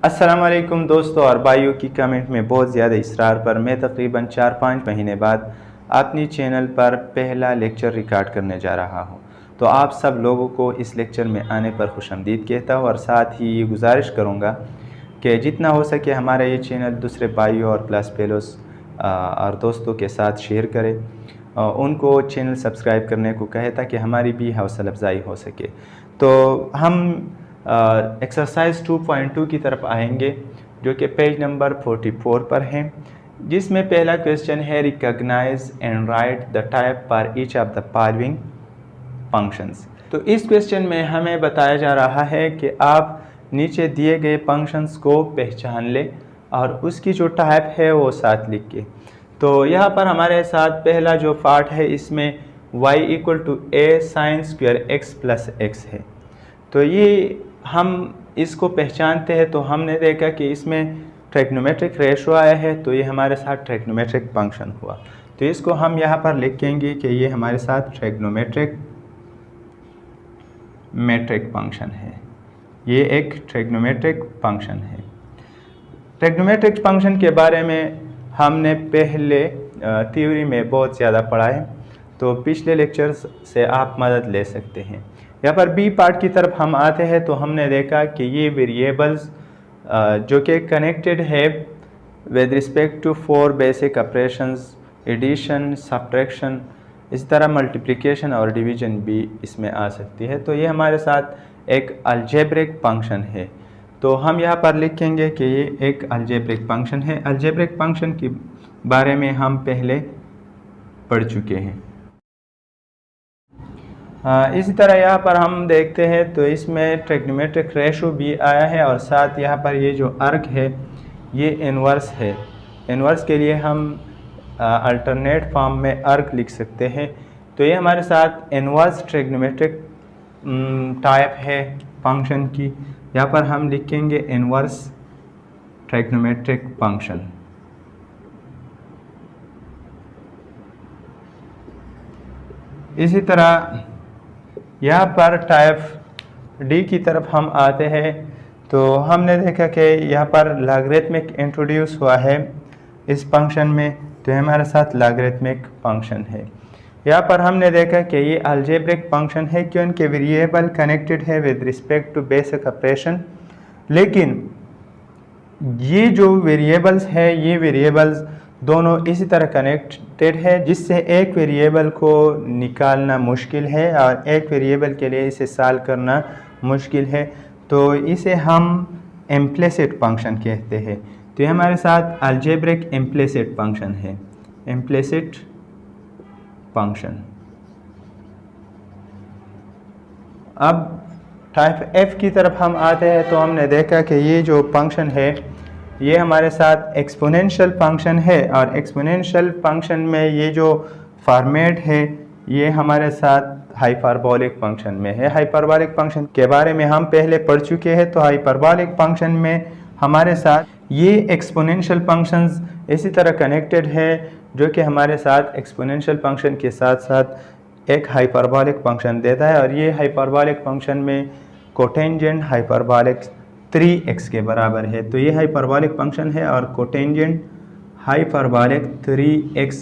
अस्सलामुअलैकुम दोस्तों और भाइयों की कमेंट में बहुत ज़्यादा इसरार पर मैं तकरीबन 4-5 महीने बाद अपनी चैनल पर पहला लेक्चर रिकॉर्ड करने जा रहा हूं। तो आप सब लोगों को इस लेक्चर में आने पर खुशामदीद कहता हूं और साथ ही ये गुजारिश करूंगा कि जितना हो सके हमारा ये चैनल दूसरे भाइयों और क्लास फेलोस और दोस्तों के साथ शेयर करें, उनको चैनल सब्सक्राइब करने को कहे ताकि हमारी भी हौसला अफजाई हो सके। तो हम एक्सरसाइज 2.2 की तरफ आएंगे जो कि पेज नंबर 44 पर है, जिसमें पहला क्वेश्चन है recognize and write the type for each of the following functions. तो इस क्वेश्चन में हमें बताया जा रहा है कि आप नीचे दिए गए फंक्शंस को पहचान लें और उसकी जो टाइप है वो साथ लिख के। तो यहाँ पर हमारे साथ पहला जो पार्ट है इसमें y = a sin square x plus x है। तो ये हम इसको पहचानते हैं। तो हमने देखा कि इसमें ट्रिग्नोमेट्रिक रेशो आया है, तो ये हमारे साथ ट्रिग्नोमेट्रिक फंक्शन हुआ। तो इसको हम यहाँ पर लिखेंगे कि ये हमारे साथ ट्रिग्नोमेट्रिक फंक्शन है। ये एक ट्रिग्नोमेट्रिक फंक्शन है। ट्रिग्नोमेट्रिक फंक्शन के बारे में हमने पहले थ्योरी में बहुत ज़्यादा पढ़ा है, तो पिछले लेक्चर्स से आप मदद ले सकते हैं। यहाँ पर बी पार्ट की तरफ हम आते हैं तो हमने देखा कि ये वेरिएबल्स जो कि कनेक्टेड है with respect to 4 basic operations, addition, subtraction, इस तरह मल्टीप्लिकेशन और डिवीजन भी इसमें आ सकती है। तो ये हमारे साथ एक अलजेब्रिक फंक्शन है। तो हम यहाँ पर लिखेंगे कि ये एक अलजेब्रिक फंक्शन है। अलजेब्रिक फंक्शन के बारे में हम पहले पढ़ चुके हैं। इसी तरह यहाँ पर हम देखते हैं तो इसमें ट्रिग्नोमेट्रिक रेशो भी आया है और साथ यहाँ पर ये जो अर्क है ये इन्वर्स है। इन्वर्स के लिए हम अल्टरनेट फॉर्म में अर्क लिख सकते हैं। तो ये हमारे साथ इन्वर्स ट्रिग्नोमेट्रिक टाइप है फंक्शन की। यहाँ पर हम लिखेंगे इन्वर्स ट्रिग्नोमेट्रिक फंक्शन। इसी तरह यहाँ पर टाइप डी की तरफ हम आते हैं तो हमने देखा कि यहाँ पर लॉगरिथमिक इंट्रोड्यूस हुआ है इस फंक्शन में, तो हमारे साथ लॉगरिथमिक फंक्शन है। यहाँ पर हमने देखा कि ये अलजेब्रिक फंक्शन है क्योंकि वेरिएबल कनेक्टेड है with respect to basic operation. लेकिन ये जो वेरिएबल्स है ये वेरिएबल्स दोनों इसी तरह कनेक्टेड है जिससे एक वेरिएबल को निकालना मुश्किल है और एक वेरिएबल के लिए इसे सॉल्व करना मुश्किल है। तो इसे हम इम्प्लिसिट फंक्शन कहते हैं। तो ये हमारे साथ अलजेब्रिक इम्प्लिसिट फंक्शन है, इम्प्लिसिट फंक्शन। अब टाइप एफ की तरफ हम आते हैं तो हमने देखा कि ये जो फंक्शन है ये हमारे साथ एक्सपोनेंशियल फंक्शन है और एक्सपोनेंशियल फंक्शन में ये जो फॉर्मेट है ये हमारे साथ हाइपरबोलिक फंक्शन में है। हाइपरबोलिक फंक्शन के बारे में हम पहले पढ़ चुके हैं। तो हाइपरबोलिक फंक्शन में हमारे साथ ये एक्सपोनेंशियल फंक्शंस इसी तरह कनेक्टेड है जो कि हमारे साथ एक्सपोनेंशियल फंक्शन के साथ साथ एक हाइपरबोलिक फंक्शन देता है। और ये हाइपरबोलिक फंक्शन में कोटेंजेंट हाइपरबोलिक 3x के बराबर है। तो ये हाइपरबोलिक फंक्शन है और कोटेंजेंट हाइपरबोलिक 3x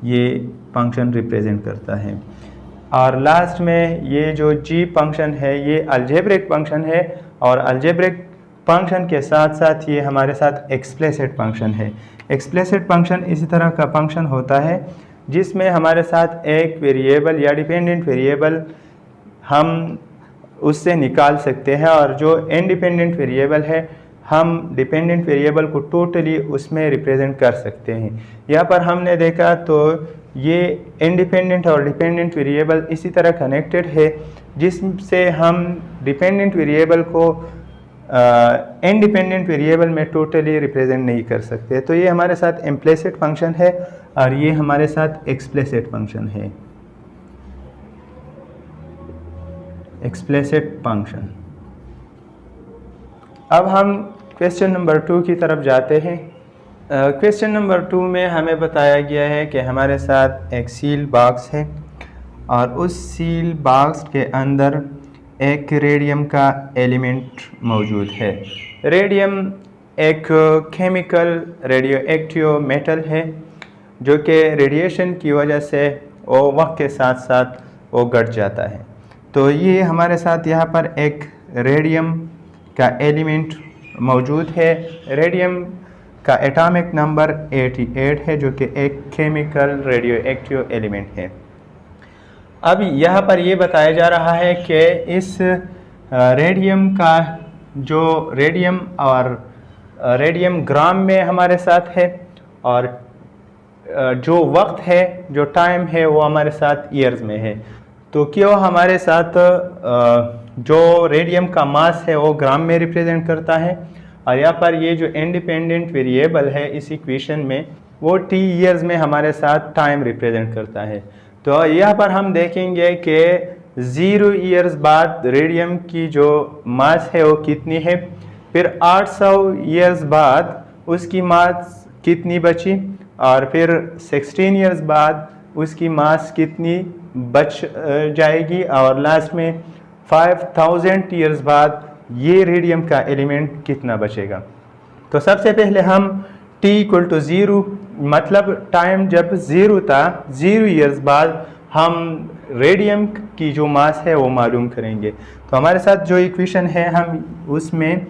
ये फंक्शन रिप्रेजेंट करता है। और लास्ट में ये जो g फंक्शन है ये अलजेब्रिक फंक्शन है और अलजेब्रिक फंक्शन के साथ साथ ये हमारे साथ एक्सप्लिसिट फंक्शन है। एक्सप्लिसिट फंक्शन इसी तरह का फंक्शन होता है जिसमें हमारे साथ एक वेरिएबल या डिपेंडेंट वेरिएबल हम उससे निकाल सकते हैं और जो इंडिपेंडेंट वेरिएबल है हम डिपेंडेंट वेरिएबल को टोटली उसमें रिप्रेजेंट कर सकते हैं। यहाँ पर हमने देखा तो ये इंडिपेंडेंट और डिपेंडेंट वेरिएबल इसी तरह कनेक्टेड है जिससे हम डिपेंडेंट वेरिएबल को इंडिपेंडेंट वेरिएबल में टोटली रिप्रेजेंट नहीं कर सकते। तो ये हमारे साथ इम्प्लिसिट फंक्शन है और ये हमारे साथ एक्सप्लिसिट फंक्शन है, एक्सप्लिसिट फंक्शन। अब हम क्वेश्चन नंबर 2 की तरफ जाते हैं। क्वेश्चन नंबर 2 में हमें बताया गया है कि हमारे साथ एक सील बॉक्स है और उस सील बॉक्स के अंदर एक रेडियम का एलिमेंट मौजूद है। रेडियम एक केमिकल रेडियो एक्टिव मेटल है जो कि रेडिएशन की वजह से वो वक्त के साथ साथ वो घट जाता है। तो ये हमारे साथ यहाँ पर एक रेडियम का एलिमेंट मौजूद है। रेडियम का एटॉमिक नंबर 88 है जो कि एक केमिकल रेडियो एक्टिव एलिमेंट है। अब यहाँ पर ये बताया जा रहा है कि इस रेडियम का जो रेडियम और रेडियम ग्राम में हमारे साथ है और जो वक्त है, जो टाइम है, वो हमारे साथ ईयर्स में है। तो क्यों हमारे साथ जो रेडियम का मास है वो ग्राम में रिप्रेजेंट करता है और यहाँ पर ये जो इंडिपेंडेंट वेरिएबल है इस इक्वेशन में वो टी ईयर्स में हमारे साथ टाइम रिप्रेजेंट करता है। तो यहाँ पर हम देखेंगे कि 0 ईयर्स बाद रेडियम की जो मास है वो कितनी है, फिर 800 ईयर्स बाद उसकी मास कितनी बची और फिर 16 ईयर्स बाद उसकी मास कितनी बच जाएगी और लास्ट में 5000 ईयर्स बाद ये रेडियम का एलिमेंट कितना बचेगा। तो सबसे पहले हम t = 0 मतलब टाइम जब 0 था, 0 ईयर्स बाद हम रेडियम की जो मास है वो मालूम करेंगे। तो हमारे साथ जो इक्वेशन है हम उसमें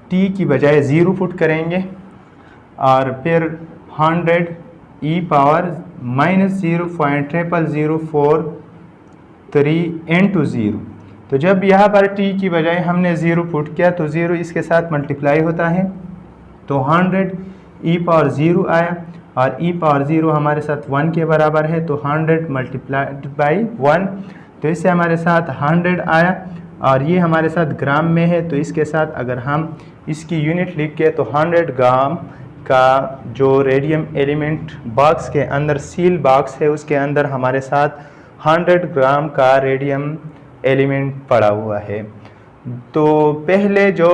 t की बजाय 0 पुट करेंगे और फिर 100 e पावर -0.0004 into 0। तो जब यहाँ पर t की बजाय हमने 0 पुट किया तो 0 इसके साथ मल्टीप्लाई होता है तो 100 e पावर 0 आया और e पावर 0 हमारे साथ 1 के बराबर है तो 100 मल्टीप्लाइड बाई 1, तो इससे हमारे साथ 100 आया और ये हमारे साथ ग्राम में है। तो इसके साथ अगर हम इसकी यूनिट लिख के तो 100 ग्राम का जो रेडियम एलिमेंट बॉक्स के अंदर सील बॉक्स है उसके अंदर हमारे साथ 100 ग्राम का रेडियम एलिमेंट पड़ा हुआ है। तो पहले जो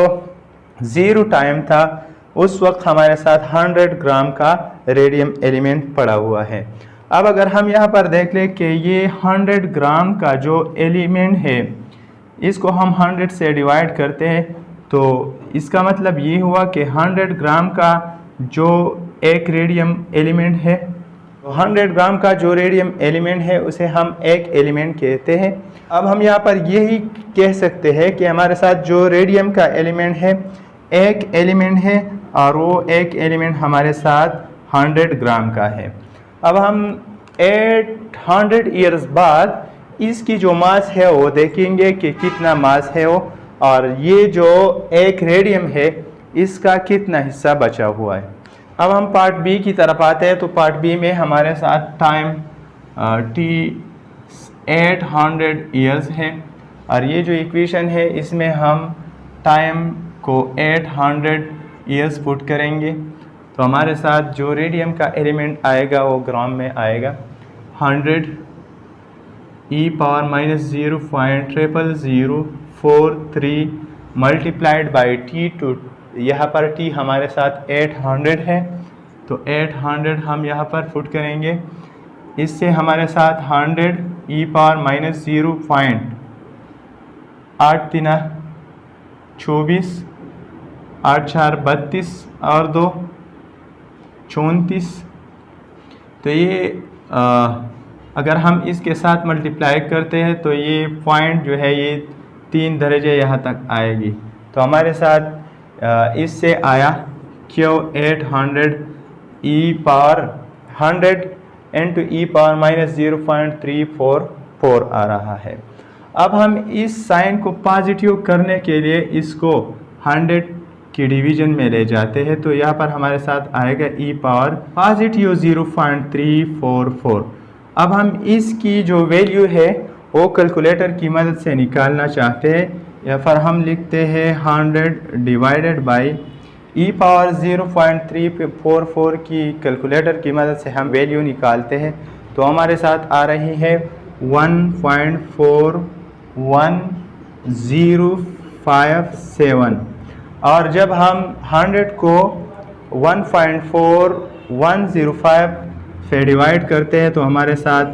0 टाइम था उस वक्त हमारे साथ 100 ग्राम का रेडियम एलिमेंट पड़ा हुआ है। अब अगर हम यहाँ पर देख लें कि ये 100 ग्राम का जो एलिमेंट है इसको हम 100 से डिवाइड करते हैं तो इसका मतलब ये हुआ कि 100 ग्राम का जो एक रेडियम एलिमेंट है, 100 ग्राम का जो रेडियम एलिमेंट है उसे हम एक एलिमेंट कहते हैं। अब हम यहाँ पर यही कह सकते हैं कि हमारे साथ जो रेडियम का एलिमेंट है एक एलिमेंट है और वो एक एलिमेंट हमारे साथ 100 ग्राम का है। अब हम 800 ईयर्स बाद इसकी जो मास है वो देखेंगे कि कितना मास है वो और ये जो एक रेडियम है इसका कितना हिस्सा बचा हुआ है। अब हम पार्ट बी की तरफ आते हैं। तो पार्ट बी में हमारे साथ टाइम t 800 ईयर्स है और ये जो इक्वेशन है इसमें हम टाइम को 800 ईयर्स पुट करेंगे तो हमारे साथ जो रेडियम का एलिमेंट आएगा वो ग्राम में आएगा। 100 e power -0.0004 multiplied by t two, यहाँ पर t हमारे साथ 800 है तो 800 हम यहाँ पर पुट करेंगे। इससे हमारे साथ 100 e पावर -0.8 3 24 8 4 32 और 2 34। तो ये अगर हम इसके साथ मल्टीप्लाई करते हैं तो ये पॉइंट जो है ये 3 दर्जे यहाँ तक आएगी। तो हमारे साथ इससे आया क्यों 800 e power 100 into e power -0.344 आ रहा है। अब हम इस साइन को पॉजिटिव करने के लिए इसको 100 की डिवीजन में ले जाते हैं तो यहाँ पर हमारे साथ आएगा e पावर पॉजिटिव 0.344। अब हम इसकी जो वैल्यू है वो कैलकुलेटर की मदद से निकालना चाहते हैं। यहाँ पर हम लिखते हैं 100 डिवाइडेड बाई e पावर 0.344 की कैलकुलेटर की मदद से हम वैल्यू निकालते हैं तो हमारे साथ आ रही है 1.4157 और जब हम 100 को 1.4105 से डिवाइड करते हैं तो हमारे साथ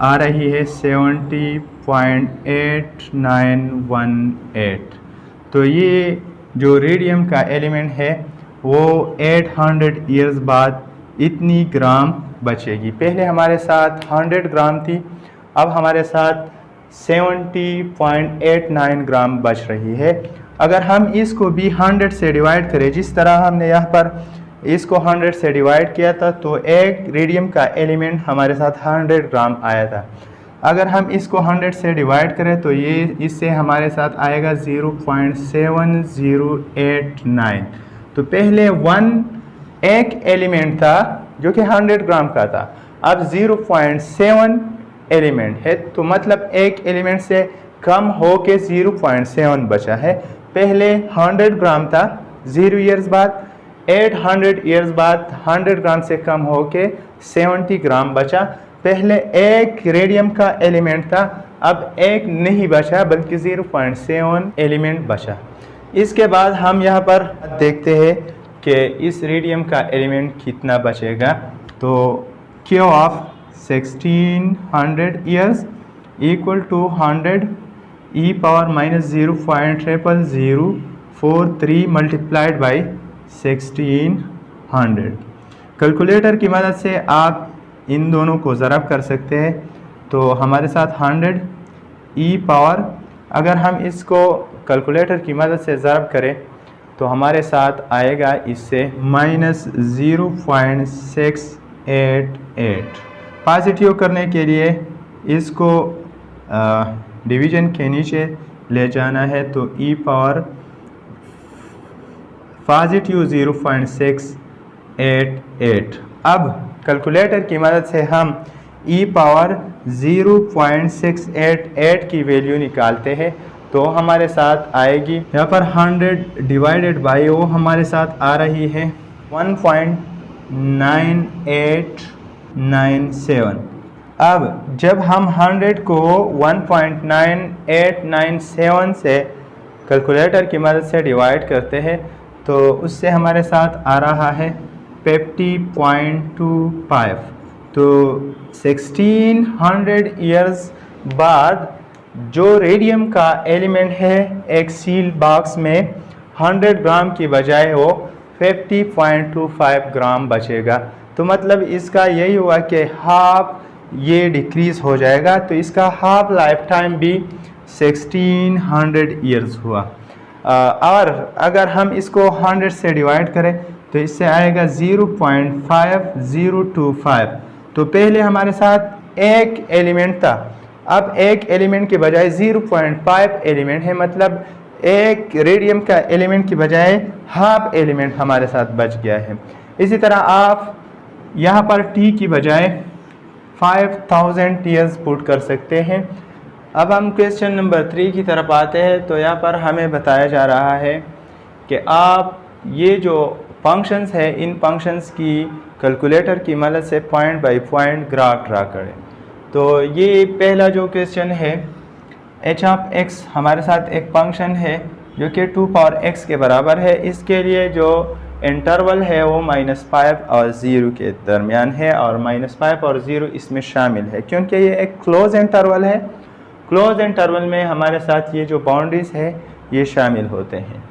आ रही है 70.8918। तो ये जो रेडियम का एलिमेंट है वो 800 ईयर्स बाद इतनी ग्राम बचेगी। पहले हमारे साथ 100 ग्राम थी, अब हमारे साथ 70.89 ग्राम बच रही है। अगर हम इसको भी 100 से डिवाइड करें, जिस तरह हमने यहाँ पर इसको 100 से डिवाइड किया था, तो एक रेडियम का एलिमेंट हमारे साथ 100 ग्राम आया था। अगर हम इसको 100 से डिवाइड करें तो ये इससे हमारे साथ आएगा 0.7089। तो पहले एक एलिमेंट था जो कि 100 ग्राम का था, अब 0.7 एलिमेंट है, तो मतलब एक एलिमेंट से कम हो के 0.7 बचा है। पहले 100 ग्राम था, 0 ईयर्स बाद 800 ईयर्स बाद 100 ग्राम से कम हो के 70 ग्राम बचा। पहले एक रेडियम का एलिमेंट था, अब एक नहीं बचा बल्कि 0.7 एलिमेंट बचा। इसके बाद हम यहाँ पर देखते हैं कि इस रेडियम का एलिमेंट कितना बचेगा। तो Q of 1600 years equal to 100 e power minus 0.0043 multiplied by 1600। Calculator की मदद से आप इन दोनों को ज़रब कर सकते हैं। तो हमारे साथ 100 e पावर, अगर हम इसको कैलकुलेटर की मदद से ज़रब करें तो हमारे साथ आएगा इससे माइनस 0.688। पॉजिटिव करने के लिए इसको डिवीज़न के नीचे ले जाना है, तो e पावर पॉजिटिव 0.688। अब कैलकुलेटर की मदद से हम e पावर 0.688 की वैल्यू निकालते हैं, तो हमारे साथ आएगी यहाँ पर 100 डिवाइडेड बाई वो हमारे साथ आ रही है 1.9897। अब जब हम 100 को 1.9897 से कैलकुलेटर की मदद से डिवाइड करते हैं तो उससे हमारे साथ आ रहा है 50.25। तो 1600 ईयर्स बाद जो रेडियम का एलिमेंट है एक सील बॉक्स में 100 ग्राम की बजाय वो 50.25 ग्राम बचेगा। तो मतलब इसका यही हुआ कि हाफ ये डिक्रीज़ हो जाएगा, तो इसका हाफ लाइफ टाइम भी 1600 ईयर्स हुआ। और अगर हम इसको 100 से डिवाइड करें तो इससे आएगा 0.5025। तो पहले हमारे साथ एक एलिमेंट था, अब एक एलिमेंट के बजाय 0.5 एलिमेंट है, मतलब एक रेडियम का एलिमेंट की बजाय हाफ एलिमेंट हमारे साथ बच गया है। इसी तरह आप यहाँ पर t की बजाय 5000 ईयर्स पुट कर सकते हैं। अब हम क्वेश्चन नंबर 3 की तरफ आते हैं। तो यहाँ पर हमें बताया जा रहा है कि आप ये जो फंक्शंस है इन फंक्शंस की कैलकुलेटर की मदद से point by point graph draw करें। तो ये पहला जो क्वेश्चन है, h ऑफ x हमारे साथ एक फंक्शन है जो कि 2 पावर x के बराबर है। इसके लिए जो इंटरवल है वो -5 और 0 के दरमियान है, और -5 और 0 इसमें शामिल है क्योंकि ये एक क्लोज इंटरवल है। क्लोज इंटरवल में हमारे साथ ये जो बाउंड्रीज है ये शामिल होते हैं।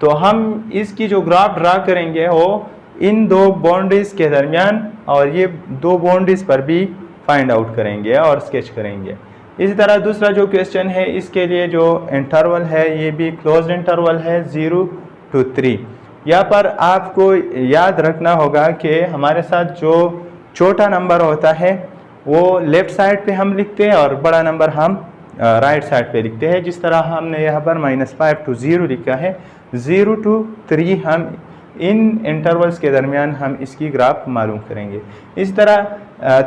तो हम इसकी जो ग्राफ ड्रा करेंगे वो इन दो बाउंड्रीज के दरमियान और ये दो बाउंड्रीज पर भी फाइंड आउट करेंगे और स्केच करेंगे। इसी तरह दूसरा जो क्वेश्चन है इसके लिए जो इंटरवल है ये भी क्लोज्ड इंटरवल है 0 to 3। यहाँ पर आपको याद रखना होगा कि हमारे साथ जो छोटा नंबर होता है वो लेफ़्ट साइड पे हम लिखते हैं और बड़ा नंबर हम राइट साइड पे लिखते हैं। जिस तरह हमने यहाँ पर -5 to 0 लिखा है, 0 to 3 हम इन इंटरवल्स के दरमियान हम इसकी ग्राफ मालूम करेंगे। इस तरह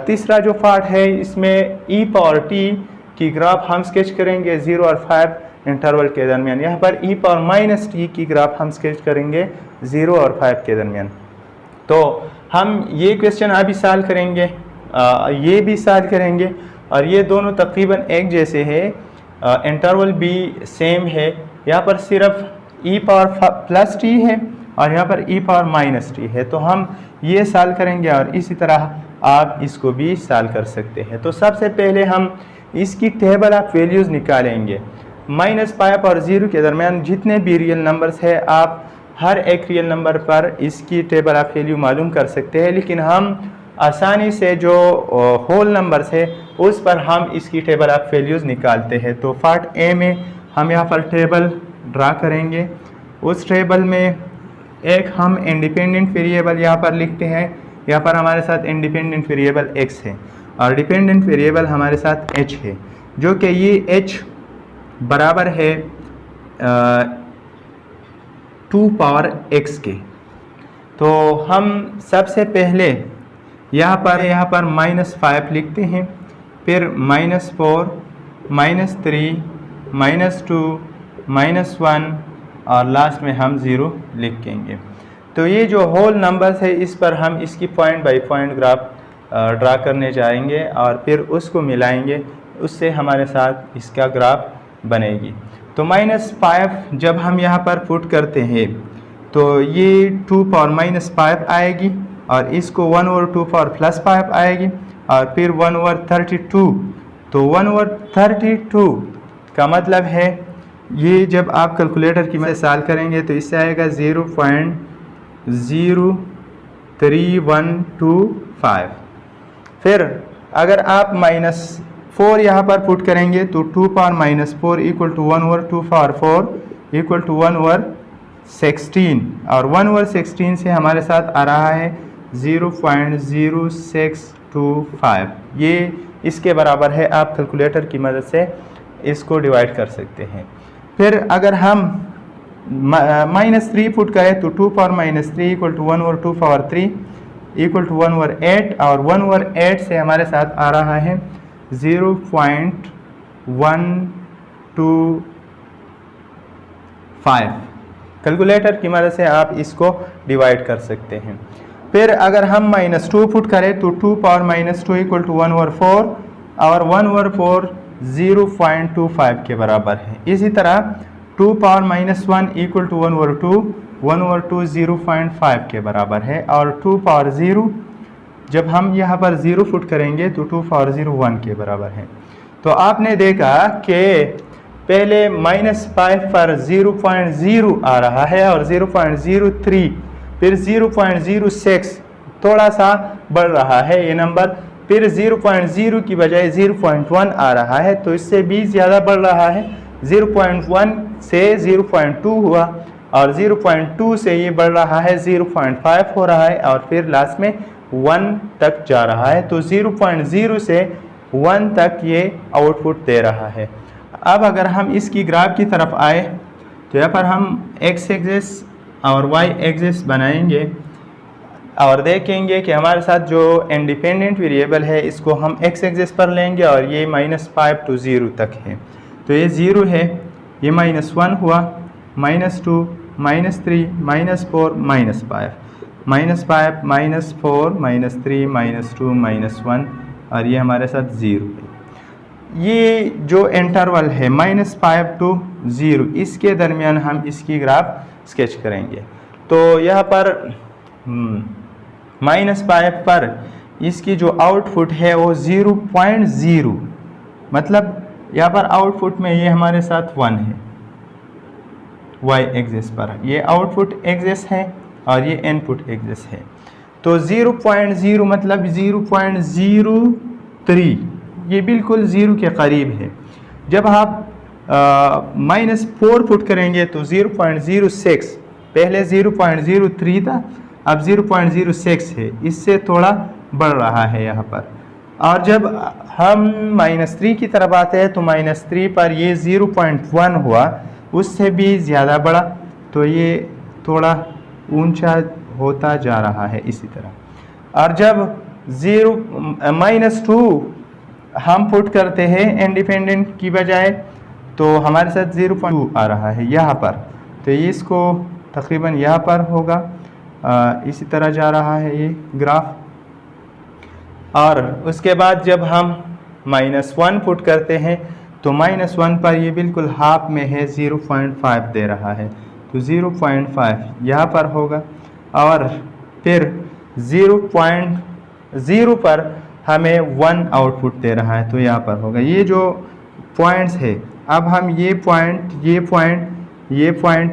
तीसरा जो पार्ट है इसमें e पावर t की ग्राफ हम स्केच करेंगे 0 और 5 इंटरवल के दरमियान। यहाँ पर e पावर -t की ग्राफ हम स्केच करेंगे 0 और 5 के दरमियान। तो हम ये क्वेश्चन अभी सॉल्व करेंगे, ये भी सॉल्व करेंगे, और ये दोनों तकरीबन एक जैसे है, इंटरवल भी सेम है। यहाँ पर सिर्फ e पावर +t है और यहाँ पर e पावर -t है। तो हम ये सॉल्व करेंगे और इसी तरह आप इसको भी सॉल्व कर सकते हैं। तो सबसे पहले हम इसकी टेबल ऑफ वैल्यूज़ निकालेंगे। -5 और 0 के दरमियान जितने भी रियल नंबर्स है आप हर एक रियल नंबर पर इसकी टेबल ऑफ वैल्यू मालूम कर सकते हैं, लेकिन हम आसानी से जो होल नंबर्स है उस पर हम इसकी टेबल ऑफ वैल्यूज़ निकालते हैं। तो पार्ट ए में हम यहाँ पर टेबल ड्रा करेंगे। उस टेबल में एक हम इंडिपेंडेंट वेरिएबल यहाँ पर लिखते हैं। यहाँ पर हमारे साथ इंडिपेंडेंट वेरिएबल x है और डिपेंडेंट वेरिएबल हमारे साथ h है, जो कि ये h बराबर है 2 पावर x के। तो हम सबसे पहले यहाँ पर -5 लिखते हैं, फिर -4, -3, -2, -1 और लास्ट में हम 0 लिखेंगे। तो ये जो होल नंबर्स है इस पर हम इसकी point by point graph draw करने जाएंगे और फिर उसको मिलाएंगे, उससे हमारे साथ इसका ग्राफ बनेगी। तो -5 जब हम यहाँ पर पुट करते हैं तो ये 2 पावर -5 आएगी और इसको 1/2 पावर +5 आएगी और फिर 1/32। तो 1/32 का मतलब है ये जब आप कैलकुलेटर की मदद से सॉल्व करेंगे तो इससे आएगा 0.03125। फिर अगर आप -4 यहाँ पर पुट करेंगे तो 2 पावर -4 = 1/2 पावर 4 = 1/16 और 1/16 से हमारे साथ आ रहा है 0.0625। ये इसके बराबर है। आप कैलकुलेटर की मदद से इसको डिवाइड कर सकते हैं। फिर अगर हम -3 पुट करें तो 2 पावर -3 = 1/2 पावर 3 = 1/8 और 1/8 से हमारे साथ आ रहा है 0.125। कैलकुलेटर की मदद से आप इसको डिवाइड कर सकते हैं। फिर अगर हम -2 पुट करें तो 2 पावर -2 = 1/4 और 1/4 0.25 के बराबर है। इसी तरह 2 पावर -1 = 1/2 1/2 0.5 के बराबर है और 2 पावर 0 जब हम यहाँ पर 0 पुट करेंगे तो 2 पावर 0 1 के बराबर है। तो आपने देखा कि पहले -5 पर 0.0 आ रहा है और 0.03, फिर 0.06 थोड़ा सा बढ़ रहा है ये नंबर, फिर 0.0 की बजाय 0.1 आ रहा है, तो इससे भी ज़्यादा बढ़ रहा है। 0.1 से 0.2 हुआ और 0.2 से ये बढ़ रहा है 0.5 हो रहा है और फिर लास्ट में 1 तक जा रहा है। तो 0.0 से 1 तक ये आउटपुट दे रहा है। अब अगर हम इसकी ग्राफ की तरफ आए तो यहाँ पर हम x एक्सिस और y एक्सिस बनाएंगे और देखेंगे कि हमारे साथ जो इंडिपेंडेंट वेरिएबल है इसको हम x एक्सिस पर लेंगे और ये -5 to 0 तक है। तो ये 0 है, ये -1 हुआ, -2, -3, -4, -5, -5, -4, -3, -2, -1 और ये हमारे साथ 0 है। ये जो इंटरवल है -5 to 0 इसके दरमियान हम इसकी ग्राफ स्केच करेंगे। तो यहाँ पर -5 पर इसकी जो आउटपुट है वो 0.0, मतलब यहाँ पर आउटपुट में ये हमारे साथ 1 है y एक्सिस पर, ये आउटपुट एक्सिस है और ये इनपुट एक्सिस है। तो 0.0 मतलब 0.03, ये बिल्कुल 0 के करीब है। जब आप -4 पुट करेंगे तो 0.06, पहले 0.03 था, अब 0.06 है, इससे थोड़ा बढ़ रहा है यहाँ पर। और जब हम -3 की तरफ आते हैं तो -3 पर ये 0.1 हुआ, उससे भी ज़्यादा बढ़ा, तो ये थोड़ा ऊंचा होता जा रहा है इसी तरह। और जब -2 हम पुट करते हैं इंडिपेंडेंट की बजाय तो हमारे साथ 0.2 आ रहा है यहाँ पर, तो ये इसको तकरीबन यहाँ पर होगा, इसी तरह जा रहा है ये ग्राफ। और उसके बाद जब हम -1 पुट करते हैं तो -1 पर ये बिल्कुल हाफ में है, 0.5 दे रहा है, तो 0.5 यहाँ पर होगा। और फिर 0.0 पर हमें 1 आउटपुट दे रहा है, तो यहाँ पर होगा। ये जो पॉइंट्स है अब हम ये पॉइंट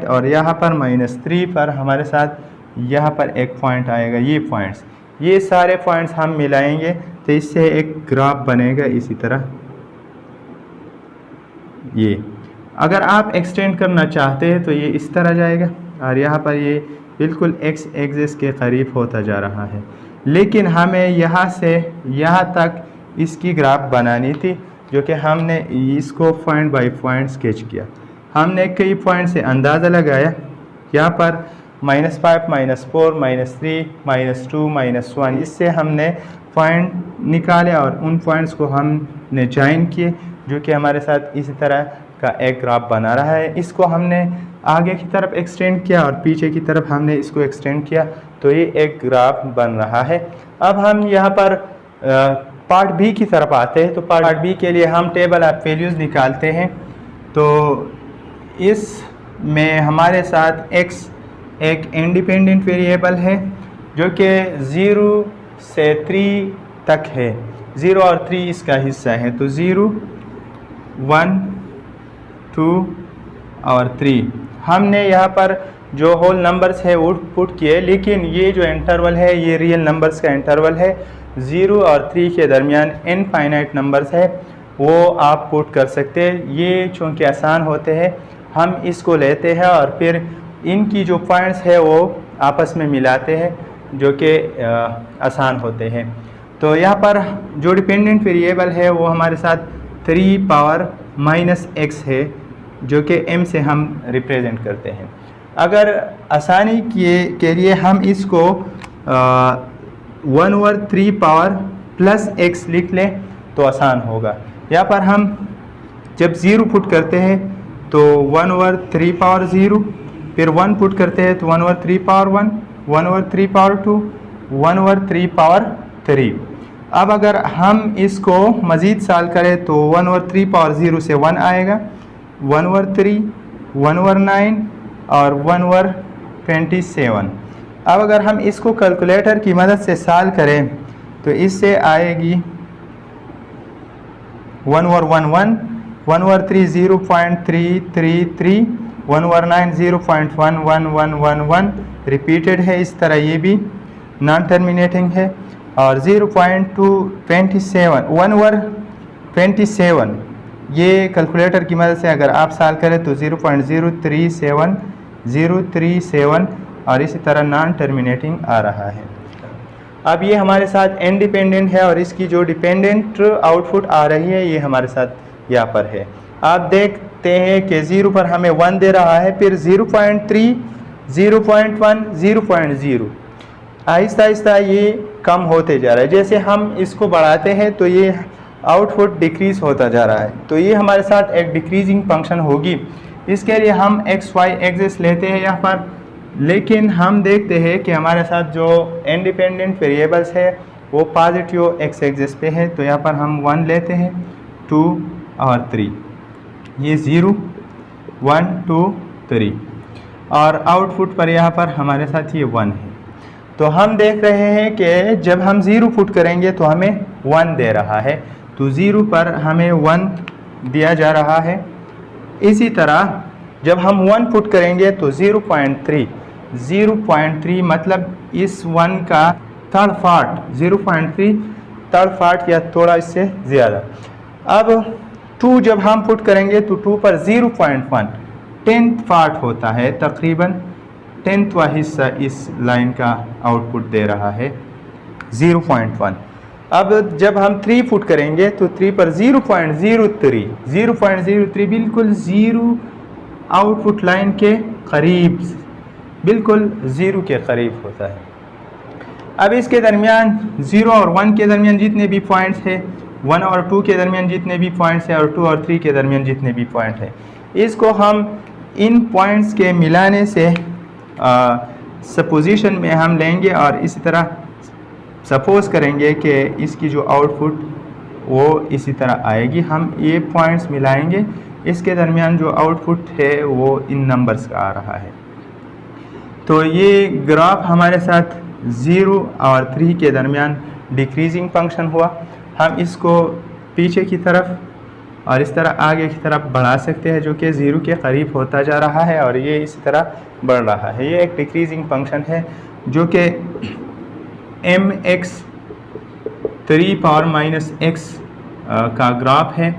और यहाँ पर -3 पर हमारे साथ यहाँ पर एक पॉइंट आएगा। ये पॉइंट्स, ये सारे पॉइंट्स हम मिलाएंगे तो इससे एक ग्राफ बनेगा इसी तरह। ये अगर आप एक्सटेंड करना चाहते हैं तो ये इस तरह जाएगा और यहाँ पर ये बिल्कुल एक्स एक्सिस के करीब होता जा रहा है। लेकिन हमें यहाँ से यहाँ तक इसकी ग्राफ बनानी थी, जो कि हमने इसको पॉइंट बाय पॉइंट स्केच किया। हमने कई पॉइंट से अंदाज़ा लगाया। यहाँ पर -5, -4, -3, -2, -1, इससे हमने पॉइंट निकाले और उन पॉइंट्स को हमने ज्वाइन किए, जो कि हमारे साथ इसी तरह का एक ग्राफ बना रहा है। इसको हमने आगे की तरफ एक्सटेंड किया और पीछे की तरफ हमने इसको एक्सटेंड किया, तो ये एक ग्राफ बन रहा है। अब हम यहाँ पर पार्ट बी की तरफ आते हैं। तो पार्ट बी के लिए हम टेबल ऑफ वैल्यूज़ निकालते हैं। तो इसमें हमारे साथ x एक इंडिपेंडेंट वेरिएबल है, जो कि 0 से 3 तक है। 0 और 3 इसका हिस्सा है। तो 0, 1, 2 और 3 हमने यहाँ पर जो होल नंबर्स है वो पुट किए, लेकिन ये जो इंटरवल है ये रियल नंबर्स का इंटरवल है। 0 और 3 के दरमियान इनफाइनाइट नंबर्स है, वो आप पुट कर सकते हैं। ये चूँकि आसान होते हैं, हम इसको लेते हैं और फिर इनकी जो पॉइंट्स है वो आपस में मिलाते हैं, जो कि आसान होते हैं। तो यहाँ पर जो डिपेंडेंट वेरिएबल है वो हमारे साथ 3 पावर -x है, जो कि m से हम रिप्रेजेंट करते हैं। अगर आसानी के लिए हम इसको 1/3 पावर +x लिख लें तो आसान होगा। यहाँ पर हम जब 0 पुट करते हैं तो 1/3 पावर 0, फिर 1 पुट करते हैं तो 1/3 पावर 1, 1/3 पावर 2, 1/3 पावर 3। अब अगर हम इसको मज़ीद साल करें तो 1/3 पावर 0 से 1 आएगा, 1/3, 1/9 और 1/27। अब अगर हम इसको कैलकुलेटर की मदद से साल करें तो इससे आएगी 1/11, 1/3 0.333, 1/9 0.11111 रिपीटेड है। इस तरह ये भी नॉन टर्मिनेटिंग है। और 0.227, 1/27 ये कैलकुलेटर की मदद से अगर आप साल करें तो 0.037037 और इसी तरह नॉन टर्मिनेटिंग आ रहा है। अब ये हमारे साथ इंडिपेंडेंट है और इसकी जो डिपेंडेंट आउटपुट आ रही है ये हमारे साथ यहाँ पर है। आप देखते हैं कि 0 पर हमें 1 दे रहा है, फिर 0.3, 0.1, 0.0 आहिस्ता आहिस्ता ये कम होते जा रहा है। जैसे हम इसको बढ़ाते हैं तो ये आउटपुट डिक्रीज़ होता जा रहा है। तो ये हमारे साथ एक डिक्रीजिंग फंक्शन होगी। इसके लिए हम एक्स वाई एक्सिस लेते हैं यहाँ पर, लेकिन हम देखते हैं कि हमारे साथ जो इंडिपेंडेंट वेरिएबल्स है वो पॉजिटिव एक्स एक्सिस पे है। तो यहाँ पर हम 1 लेते हैं, 2 और 3, ये 0, 1, 2, 3 और आउटपुट पर यहाँ पर हमारे साथ ये 1 है। तो हम देख रहे हैं कि जब हम 0 पुट करेंगे तो हमें 1 दे रहा है, तो 0 पर हमें 1 दिया जा रहा है। इसी तरह जब हम 1 पुट करेंगे तो 0.3 मतलब इस 1 का थर्ड पार्ट, 0.3 थर्ड पार्ट या थोड़ा इससे ज़्यादा। अब 2 जब हम पुट करेंगे तो 2 पर 0.1 10th पार्ट होता है, तकरीबन 10वां हिस्सा इस लाइन का आउटपुट दे रहा है 0.1। अब जब हम 3 पुट करेंगे तो 3 पर 0.03 बिल्कुल 0 आउटपुट लाइन के करीब, बिल्कुल 0 के करीब होता है। अब इसके दरमियान 0 और 1 के दरमियान जितने भी पॉइंट्स है, 1 और 2 के दरमियान जितने भी पॉइंट्स हैं और 2 और 3 के दरमियान जितने भी पॉइंट हैं, इसको हम इन पॉइंट्स के मिलाने से सपोजिशन में हम लेंगे और इसी तरह सपोज करेंगे कि इसकी जो आउटपुट वो इसी तरह आएगी। हम ये पॉइंट्स मिलाएंगे, इसके दरमियान जो आउटपुट है वो इन नंबर्स का आ रहा है। तो ये ग्राफ हमारे साथ 0 और 3 के दरमियान डिक्रीजिंग फंक्शन हुआ। हम इसको पीछे की तरफ और इस तरह आगे की तरफ बढ़ा सकते हैं, जो कि 0 के करीब होता जा रहा है और ये इसी तरह बढ़ रहा है। ये एक डिक्रीजिंग फंक्शन है जो कि mx 3 पावर माइनस x का ग्राफ है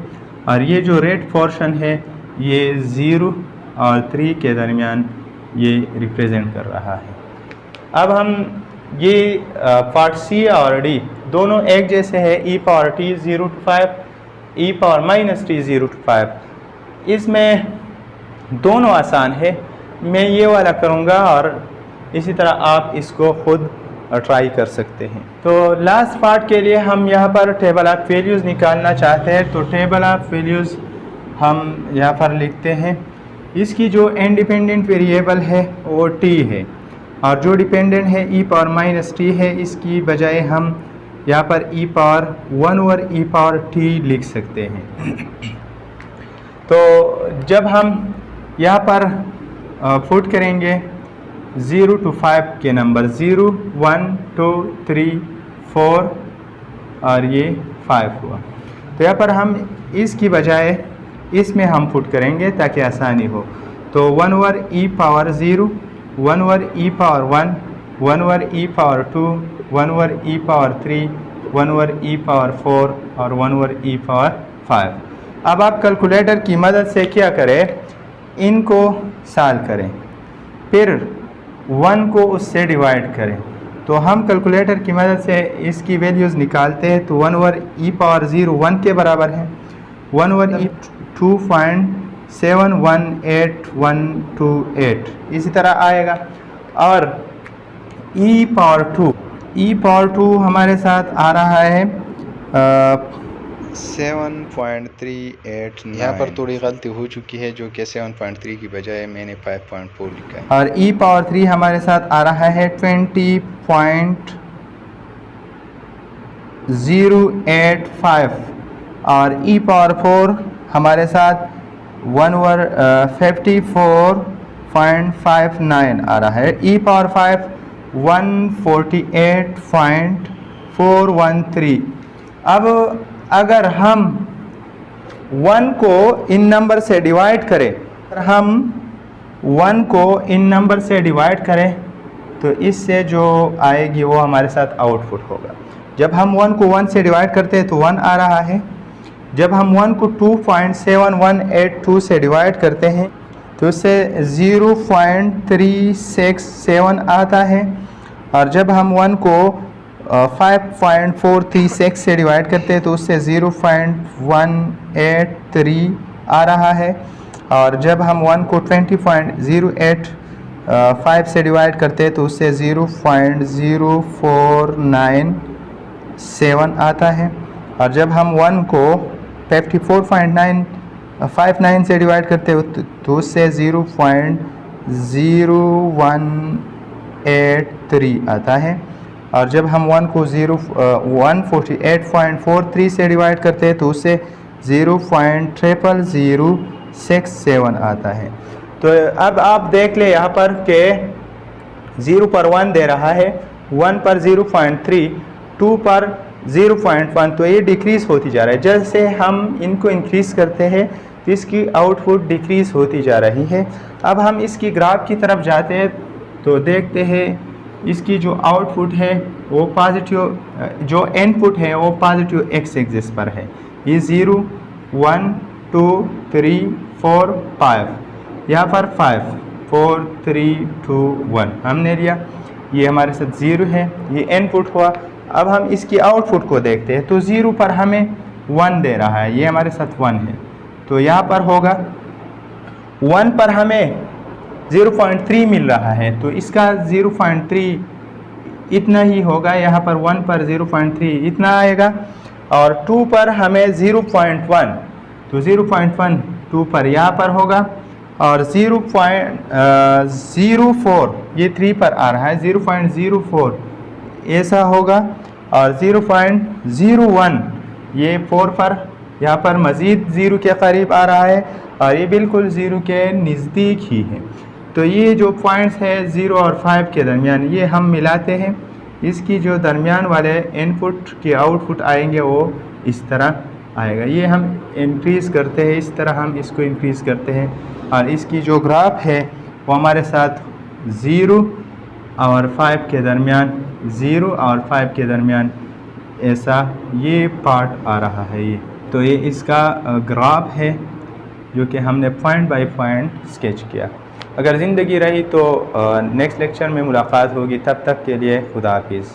और ये जो रेड पोर्शन है ये 0 और 3 के दरमियान ये रिप्रेजेंट कर रहा है। अब हम ये पार्ट सी और डी दोनों एक जैसे है, e power t 0 to 5, e power minus t 0 to 5। इसमें दोनों आसान है, मैं ये वाला करूँगा और इसी तरह आप इसको खुद ट्राई कर सकते हैं। तो लास्ट पार्ट के लिए हम यहाँ पर टेबल ऑफ वैल्यूज़ निकालना चाहते हैं, तो टेबल ऑफ वैल्यूज़ हम यहाँ पर लिखते हैं। इसकी जो इंडिपेंडेंट वेरिएबल है वो t है और जो डिपेंडेंट है e पावर माइनस t है, इसकी बजाय हम यहाँ पर e power 1 over e power t लिख सकते हैं। तो जब हम यहाँ पर पुट करेंगे 0 to 5 के नंबर 0, 1, 2, 3, 4 और ये 5 हुआ, तो यहाँ पर हम इसकी बजाय इसमें हम पुट करेंगे ताकि आसानी हो। तो 1 over e power 0, 1 over e power 1, 1 over e power 2, 1 over e power 3, 1 over e power 4 और 1 ओवर e पावर 5। अब आप कैलकुलेटर की मदद से क्या करें, इनको सॉल्व करें, फिर 1 को उससे डिवाइड करें। तो हम कैलकुलेटर की मदद से इसकी वैल्यूज़ निकालते हैं। तो 1 ओवर e पावर 0 1 के बराबर है, 1 ओवर e 2.718128 इसी तरह आएगा। और e पावर 2 हमारे साथ आ रहा है 7.389। यहाँ पर थोड़ी गलती हो चुकी है, जो कि 7.3 की बजाय मैंने 5.4 लिखा है। और e पावर 3 हमारे साथ आ रहा है 20.085 और e पावर 4 हमारे साथ 1 ओवर 54.59 आ रहा है। e power 5 148.413। अब अगर हम 1 को इन नंबर से डिवाइड करें, तो इससे जो आएगी वो हमारे साथ आउटपुट होगा। जब हम 1 को 1 से डिवाइड करते हैं तो 1 आ रहा है। जब हम 1 को 2.7182 से डिवाइड करते हैं तो उससे 0.367 आता है। और जब हम 1 को 5.436 से डिवाइड करते हैं तो उससे 0.183 आ रहा है। और जब हम 1 को 20.085 से डिवाइड करते हैं तो उससे 0.0497 आता है। और जब हम 1 को 54.959 से डिवाइड करते हैं तो उससे 0.0183 आता है। और जब हम 1 को 148.43 से डिवाइड करते हैं तो उससे 0.00067 आता है। तो अब आप देख ले यहाँ पर के 0 पर 1 दे रहा है, 1 पर 0.3, 2 पर 0.1, तो ये डिक्रीज़ होती जा रहा है। जैसे हम इनको इंक्रीज़ करते हैं तो इसकी आउटपुट डिक्रीज़ होती जा रही है। अब हम इसकी ग्राफ की तरफ जाते हैं तो देखते हैं इसकी जो आउटपुट है वो पॉजिटिव, जो इनपुट है वो पॉजिटिव एक्स एक्सिस पर है। ये 0, 1, 2, 3, 4, 5, यहाँ पर 5, 4, 3, 2, 1 हमने लिया, ये हमारे साथ 0 है, ये इनपुट हुआ। अब हम इसकी आउटपुट को देखते हैं तो 0 पर हमें 1 दे रहा है, ये हमारे साथ 1 है, तो यहाँ पर होगा 1 पर हमें 0.3 मिल रहा है तो इसका 0.3 इतना ही होगा, यहाँ पर 1 पर 0.3 इतना आएगा। और 2 पर हमें 0.1, तो 0.1 2 पर यहाँ पर होगा। और 0.04 ये 3 पर आ रहा है, 0.04 ऐसा होगा। और 0.01 ये 4 पर, यहाँ पर मज़ीद 0 के करीब आ रहा है और ये बिल्कुल 0 के नज़दीक ही है। तो ये जो पॉइंट्स है 0 और 5 के दरमियान, ये हम मिलाते हैं, इसकी जो दरमियान वाले इनपुट के आउटपुट आएंगे वो इस तरह आएगा। ये हम इंक्रीज़ करते हैं, इस तरह हम इसको इंक्रीज़ करते हैं और इसकी जो ग्राफ है वो हमारे साथ 0 और 5 के दरमियान, 0 और 5 के दरमियान ऐसा ये पार्ट आ रहा है। ये तो ये इसका ग्राफ है जो कि हमने पॉइंट बाय पॉइंट स्केच किया। अगर ज़िंदगी रही तो नेक्स्ट लेक्चर में मुलाकात होगी। तब तक के लिए खुदा हाफिज़।